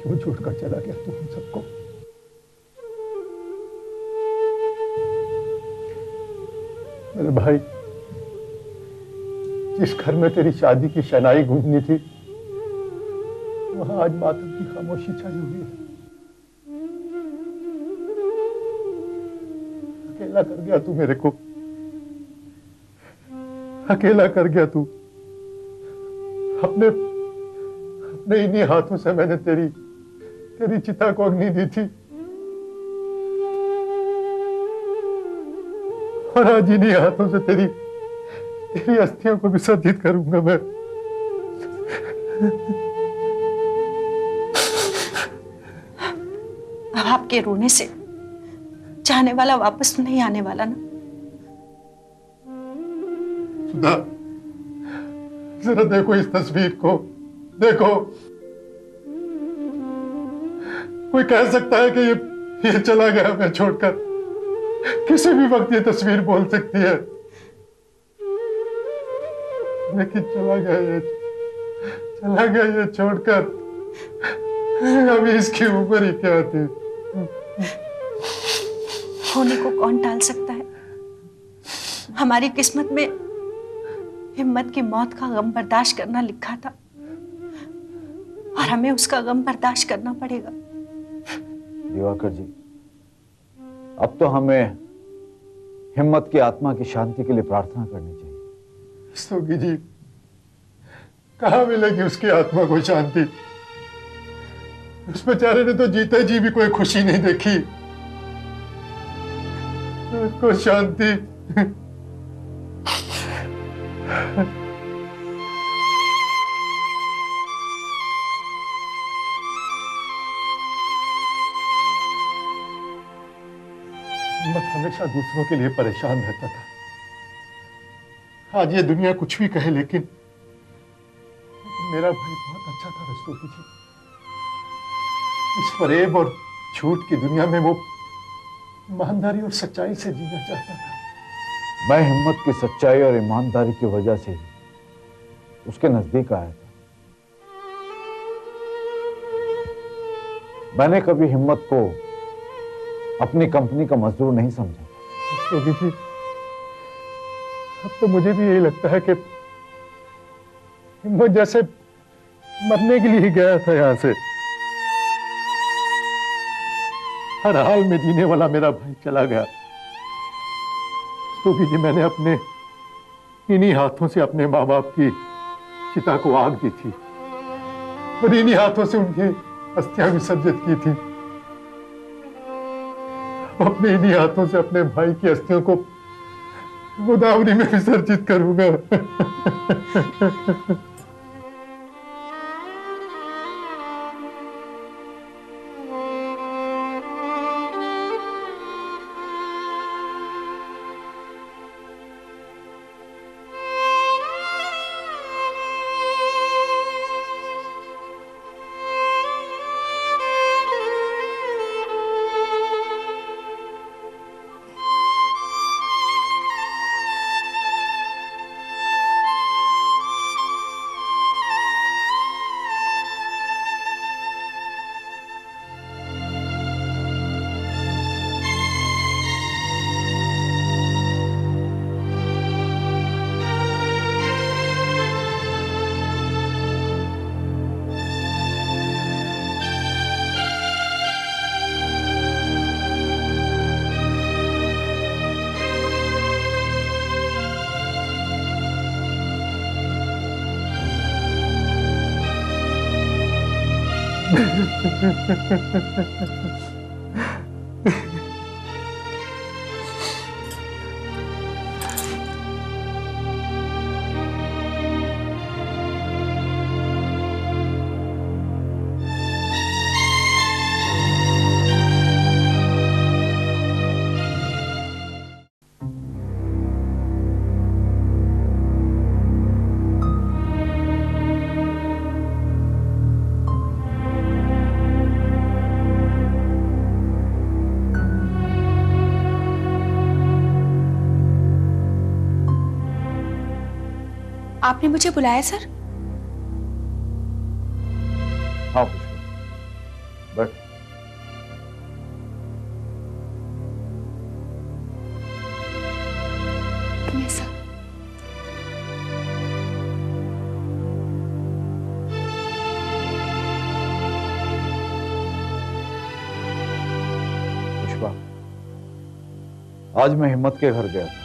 क्यों छोड़कर चला गया तू हम सबको? मेरे भाई, जिस घर में तेरी शादी की शहनाई गूंजनी थी, वहां आज मातम की खामोशी छाई हुई है। अकेला कर गया तू मेरे को, अकेला कर गया तू। अपने अपने इन्हीं हाथों से मैंने तेरी चिता को अग्नि दी थी, और आज इन्हीं हाथों से तेरी अस्थियों को विसर्जित करूंगा मैं। अब आपके रोने से जाने वाला वापस तो नहीं आने वाला ना? सुधा, जरा देखो इस तस्वीर को, देखो। कोई कह सकता है कि ये चला गया हमें छोड़कर? किसी भी वक्त ये तस्वीर बोल सकती है, लेकिन चला गया ये छोड़कर। अभी इसकी उम्र ही क्या थी? होने को कौन टाल सकता है? हमारी किस्मत में हिम्मत की मौत का गम बर्दाश्त करना लिखा था, और हमें उसका गम बर्दाश्त करना पड़ेगा। दिवाकर जी, अब तो हमें हिम्मत की आत्मा की शांति के लिए प्रार्थना करनी चाहिए। सोगी जी, कहाँ मिलेगी उसकी आत्मा को शांति? उस बेचारे ने तो जीते जी भी कोई खुशी नहीं देखी। उसको शांति हिम्मत हमेशा दूसरों के लिए परेशान रहता था। आज ये दुनिया कुछ भी कहे, लेकिन मेरा भाई बहुत अच्छा था रस्तोगी जी। इस फरेब और झूठ की दुनिया में वो ईमानदारी और सच्चाई से जीना चाहता था। मैं हिम्मत की सच्चाई और ईमानदारी की वजह से उसके नजदीक आया था। मैंने कभी हिम्मत को अपनी कंपनी का मजदूर नहीं समझा। रस्तोगी जी, अब तो मुझे भी यही लगता है कि हिम्मत जैसे मरने के लिए गया था यहां से। हर हाल में जीने वाला मेरा भाई चला गया। तो भी मैंने अपने इन्हीं हाथों से अपने माँ बाप की चिता को आग दी थी, और इन्हीं हाथों से उनकी अस्थियां विसर्जित की थी। अपने इन्हीं हाथों से अपने भाई की अस्थियों को गोदावरी में विसर्जित करूंगा। आपने मुझे बुलाया सर? हाँ Pushpa, but yes sir. Pushpa, आज मैं हिम्मत के घर गया था।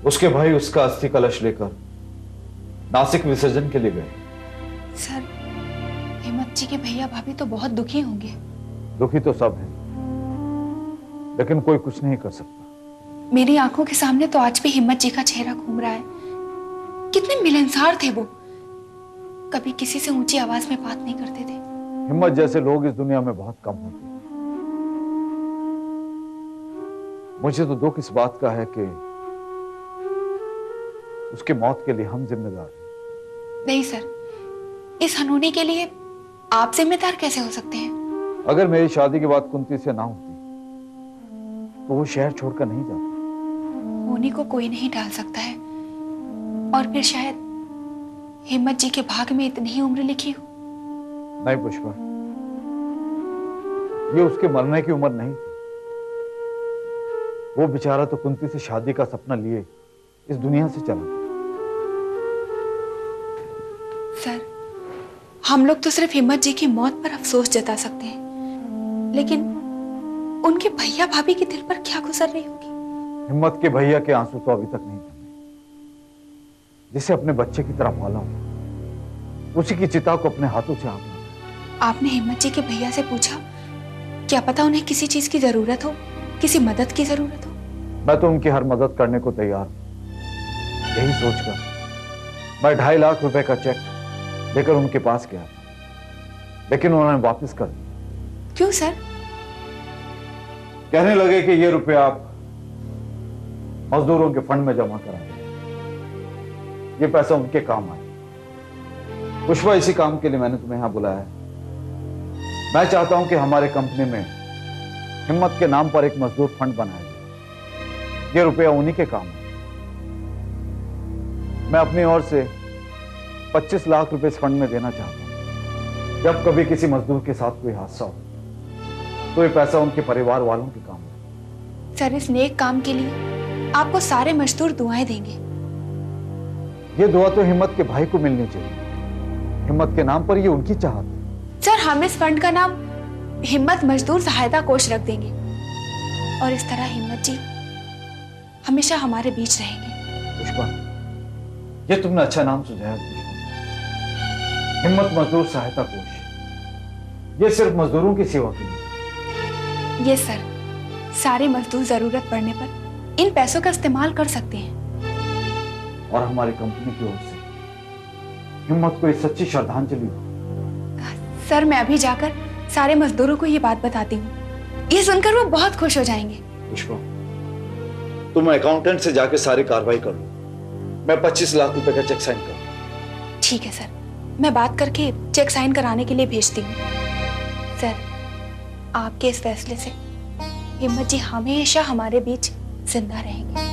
उसके भाई उसका अस्थि कलश लेकर नासिक विसर्जन के लिए गए। सर, हिम्मत जी के भैया भाभी तो बहुत दुखी होंगे। दुखी तो सब है, लेकिन कोई कुछ नहीं कर सकता। मेरी आंखों के सामने तो आज भी हिम्मत जी का चेहरा घूम रहा है। कितने मिलनसार थे वो, कभी किसी से ऊंची आवाज में बात नहीं करते थे। हिम्मत जैसे लोग इस दुनिया में बहुत कम होते हैं। मुझे तो दुख इस बात का है कि उसकी मौत के लिए हम जिम्मेदार हैं। नहीं सर, इस अनहोनी के लिए आप जिम्मेदार कैसे हो सकते हैं? अगर मेरी शादी की बात कुंती से ना होती तो वो शहर छोड़कर नहीं जाता। होनी को कोई नहीं डाल सकता है, और फिर शायद हिम्मत जी के भाग में इतनी ही उम्र लिखी हो। नहीं पुष्पा, ये उसके मरने की उम्र नहीं थी। वो बेचारा तो कुंती से शादी का सपना लिए इस दुनिया से चला गया। सर, हम लोग तो सिर्फ हिम्मत जी की मौत पर अफसोस जता सकते हैं, लेकिन उनके भैया भाभी के दिल पर क्या गुजर रही होगी? हिम्मत के भैया के आंसू तो अभी तक नहीं थमे। जिसे अपने बच्चे की तरह पाला हो, उसी की चिता को अपने हाथों से आग लगा। आपने हिम्मत जी के भैया से पूछा, क्या पता उन्हें किसी चीज की जरूरत हो, किसी मदद की जरूरत हो? मैं तो उनकी हर मदद करने को तैयार हूं। यही सोचकर मैं 2.5 लाख रुपए का चेक लेकर उनके पास गया था, लेकिन उन्होंने वापस कर दिया। क्यों सर? कहने लगे कि ये रुपए आप मजदूरों के फंड में जमा करा दें। ये पैसा उनके काम आए। पुष्पा, इसी काम के लिए मैंने तुम्हें यहां बुलाया है। मैं चाहता हूं कि हमारे कंपनी में हिम्मत के नाम पर एक मजदूर फंड बनाया जाए। ये रुपया उन्हीं के काम है। मैं अपनी ओर से 25 लाख रुपए इस फंड में देना चाहता हूं। जब कभी किसी मजदूर के साथ कोई हादसा हो तो ये पैसा उनके परिवार वालों के काम है। सर, इस नेक काम के लिए आपको सारे मजदूर दुआएं देंगे। ये दुआ तो हिम्मत के भाई को मिलनी चाहिए। हिम्मत के नाम पर ये उनकी चाहत है। सर, हम इस फंड का नाम हिम्मत मजदूर सहायता कोष रख देंगे, और इस तरह हिम्मत जी हमेशा हमारे बीच रहेंगे। पुष्पा, ये तुमने अच्छा नाम सुझाया। पुष्पा, हिम्मत मजदूर सहायता कोष, ये सिर्फ मजदूरों की सेवा के लिए। ये सर, सारे मजदूर जरूरत पड़ने पर इन पैसों का इस्तेमाल कर सकते हैं। और हमारी कंपनी की ओर से हिम्मत को एक सच्ची श्रद्धांजलि हो। सर, मैं अभी जाकर सारे मजदूरों को ये बात बताती हूँ। ये सुनकर वो बहुत खुश हो जाएंगे। पुष्पा, तुम अकाउंटेंट से जाके सारी कार्रवाई कर लो। मैं 25 लाख रुपए का चेक साइन कर। ठीक है सर, मैं बात करके चेक साइन कराने के लिए भेजती हूँ। सर, आपके इस फैसले से हिम्मत जी हमेशा हमारे बीच जिंदा रहेंगे।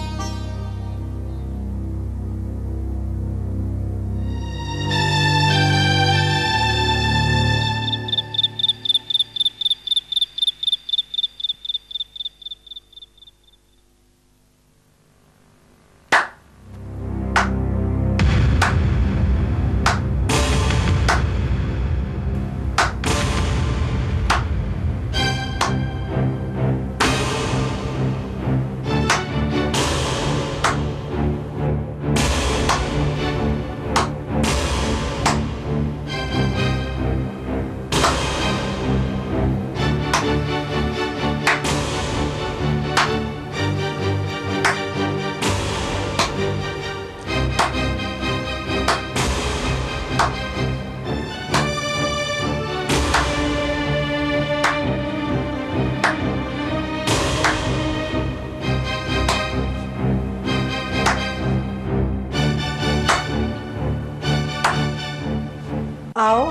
आओ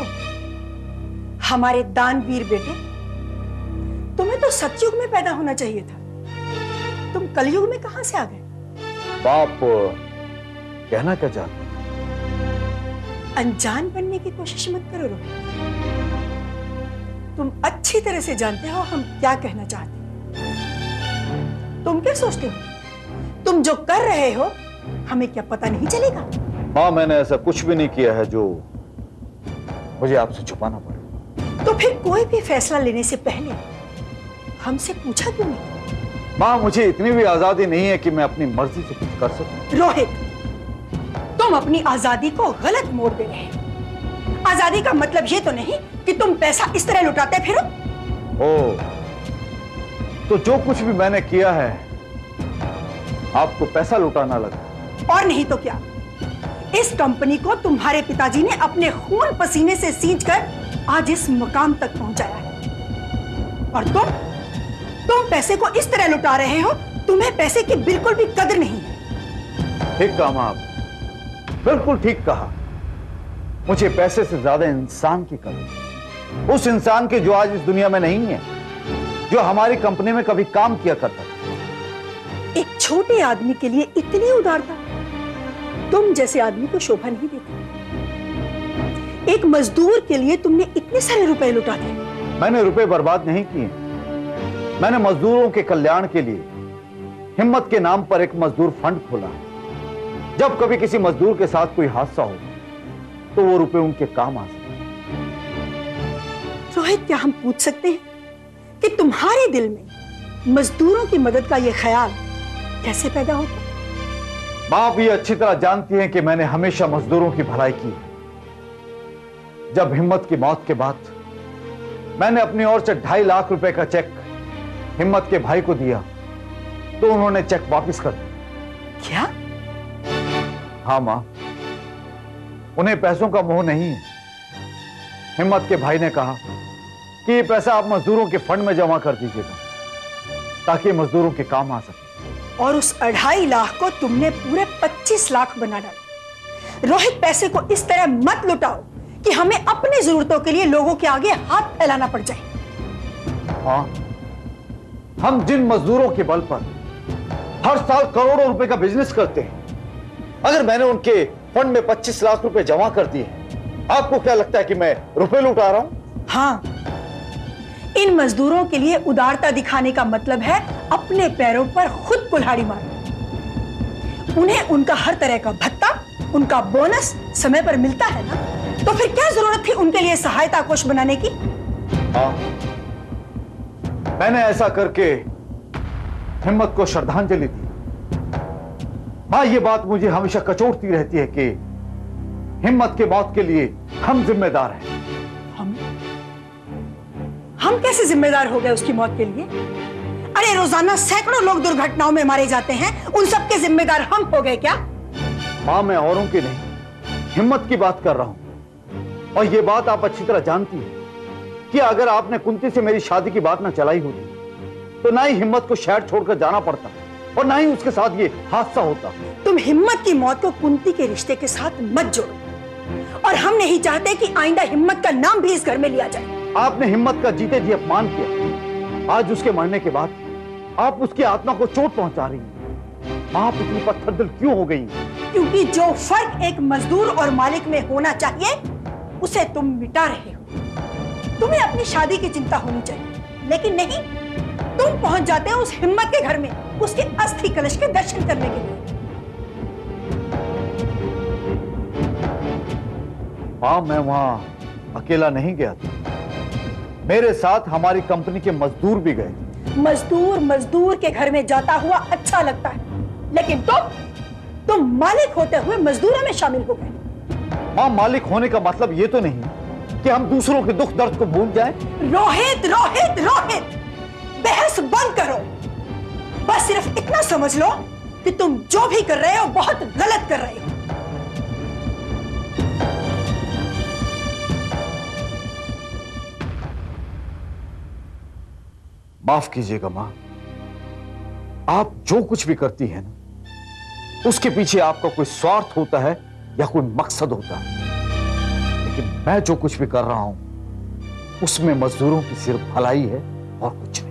हमारे दानवीर बेटे, तुम्हें तो सतयुग में पैदा होना चाहिए था। तुम कलयुग में कहां से आ गए? बाप कहना क्या चाहते हैं? अनजान बनने की कोशिश मत करो रोहित। तुम अच्छी तरह से जानते हो हम क्या कहना चाहते हैं। तुम क्या सोचते हो तुम जो कर रहे हो हमें क्या पता नहीं चलेगा? माँ, मैंने ऐसा कुछ भी नहीं किया है जो मुझे आपसे छुपाना पड़े। तो फिर कोई भी फैसला लेने से पहले हमसे पूछा क्यों नहीं? माँ, मुझे इतनी भी आजादी नहीं है कि मैं अपनी मर्जी से कुछ कर सकूं। रोहित, तुम अपनी आजादी को गलत मोड़ दे रहे हो। आजादी का मतलब ये तो नहीं कि तुम पैसा इस तरह लुटाते फिरो। ओ, तो जो कुछ भी मैंने किया है आपको पैसा लुटाना लगा? और नहीं तो क्या, इस कंपनी को तुम्हारे पिताजी ने अपने खून पसीने से सींचकर आज इस मुकाम तक पहुंचाया है। और तुम पैसे को इस तरह लुटा रहे हो, तुम्हें पैसे की बिल्कुल भी कदर नहीं है। ठीक कहा आप, बिल्कुल ठीक कहा। मुझे पैसे से ज्यादा इंसान की कदर, उस इंसान की जो आज इस दुनिया में नहीं है, जो हमारी कंपनी में कभी काम किया करता था। एक छोटे आदमी के लिए इतनी उदारता तुम जैसे आदमी को शोभा नहीं देती। एक मजदूर के लिए तुमने इतने सारे रुपए लुटा दिए। मैंने रुपए बर्बाद नहीं किए, मैंने मजदूरों के कल्याण के लिए हिम्मत के नाम पर एक मजदूर फंड खोला। जब कभी किसी मजदूर के साथ कोई हादसा हो तो वो रुपए उनके काम आ सके। रोहित, क्या हम पूछ सकते हैं कि तुम्हारे दिल में मजदूरों की मदद का यह ख्याल कैसे पैदा होता? बाप ये अच्छी तरह जानती हैं कि मैंने हमेशा मजदूरों की भलाई की। जब हिम्मत की मौत के बाद मैंने अपनी ओर से 2.5 लाख रुपए का चेक हिम्मत के भाई को दिया तो उन्होंने चेक वापस कर दिया। क्या? हाँ मां, उन्हें पैसों का मोह नहीं है। हिम्मत के भाई ने कहा कि ये पैसा आप मजदूरों के फंड में जमा कर दीजिएगा ताकि मजदूरों के काम आ सके। और उस 2.5 लाख को तुमने पूरे 25 लाख बना डाला। रोहित, पैसे को इस तरह मत लुटाओ कि हमें अपनी जरूरतों के लिए लोगों के आगे हाथ फैलाना पड़ जाए। हाँ, हम जिन मजदूरों के बल पर हर साल करोड़ों रुपए का बिजनेस करते हैं, अगर मैंने उनके फंड में 25 लाख रुपए जमा कर दिए, आपको क्या लगता है कि मैं रुपए लुटा रहा हूं? हाँ, इन मजदूरों के लिए उदारता दिखाने का मतलब है अपने पैरों पर खुद कुल्हाड़ी मारना। उन्हें उनका हर तरह का भत्ता, उनका बोनस समय पर मिलता है ना, तो फिर क्या जरूरत थी उनके लिए सहायता कोष बनाने की? हाँ, मैंने ऐसा करके हिम्मत को श्रद्धांजलि दी। हाँ, ये बात मुझे हमेशा कचोटती रहती है कि हिम्मत के मौत के लिए हम जिम्मेदार हैं। हम कैसे जिम्मेदार हो गए उसकी मौत के लिए? अरे रोजाना सैकड़ों लोग दुर्घटनाओं में मारे जाते हैं, उन सब के जिम्मेदार हम हो गए क्या? हाँ, मैं औरों की नहीं, हिम्मत की बात कर रहा हूं। और ये बात आप अच्छी तरह जानती हैं कि अगर आपने कुंती से मेरी शादी की बात ना चलाई होती तो ना ही हिम्मत को शहर छोड़कर जाना पड़ता और ना ही उसके साथ ये हादसा होता। तुम हिम्मत की मौत को कुंती के रिश्ते के साथ मत जोड़ो, और हम नहीं चाहते कि आइंदा हिम्मत का नाम भी इस घर में लिया जाए। आपने हिम्मत का जीते जी अपमान किया, आज उसके मरने के बाद आप उसकी आत्मा को चोट पहुंचा रही हैं। आप इतनी पत्थर दिल क्यों हो गई? क्योंकि जो फर्क एक मजदूर और मालिक में होना चाहिए उसे तुम मिटा रहे हो। तुम्हें अपनी शादी की चिंता होनी चाहिए, लेकिन नहीं, तुम पहुंच जाते हो उस हिम्मत के घर में उसके अस्थि कलश के दर्शन करने के लिए। हाँ, मैं वहां अकेला नहीं गया था, मेरे साथ हमारी कंपनी के मजदूर भी गए। मजदूर के घर में जाता हुआ अच्छा लगता है, लेकिन तुम मालिक होते हुए मजदूरों में शामिल हो गए। मां, मालिक होने का मतलब ये तो नहीं कि हम दूसरों के दुख दर्द को भूल जाएं। रोहित, रोहित, रोहित, बहस बंद करो। बस सिर्फ इतना समझ लो कि तुम जो भी कर रहे हो बहुत गलत कर रहे हो। माफ कीजिएगा मां, आप जो कुछ भी करती हैं ना, उसके पीछे आपका कोई स्वार्थ होता है या कोई मकसद होता है, लेकिन मैं जो कुछ भी कर रहा हूं उसमें मजदूरों की सिर्फ भलाई है और कुछ नहीं।